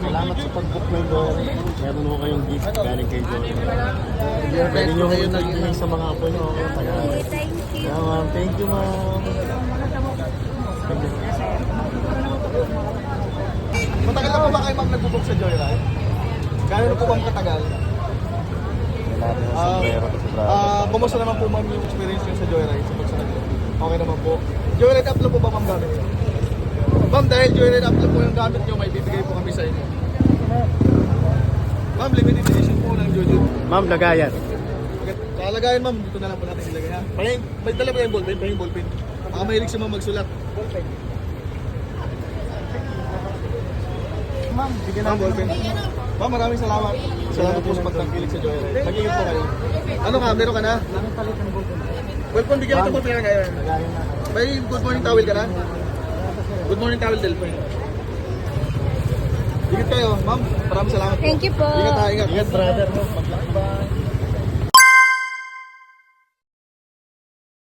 Salamat sa pag-book ng Joyride. Meron mo kayong gift galing kay Joyride. Pwede nyo kayo nagbigay sa mga apo nyo. Okay, thank you. Yeah, ma'am. Thank you, ma'am. Matagal na po ba kayo ma'am nag-book sa Joyride? Gano'n po bang katagal? Kumusta naman po ma'am yung experience nyo sa Joyride? Sa pagsasakay? Okay naman po. Joyride app lang po ba ma'am gamit nyo? Ma'am, dahil Joyride app lang po yung gamit nyo, may bibigay po kami sa inyo. Ma'am, limited edition po ng Jojo. Ma'am, lagayan. Okay, kalagayan ma'am, dito na lang po natin ilagay ha. May dala ba yung ballpen? Pahing ballpen. Baka mahilig si ma'am magsulat. Ballpen. Ma'am, bigyan Ma'am, ballpen. Ma'am, maraming salamat. Salamat po sa pagtangkilik sa Joyride. Nag-iingat po kayo. Ano ka? Meron ka na? Ballpen, bigyan kita ballpen na ngayon. May good morning towel ka na? Good morning towel, Delphin. Ingat kayo, ma'am. Maraming salamat po. Thank you po. Ingat ha, ingat. Ingat, brother. Maglakbay.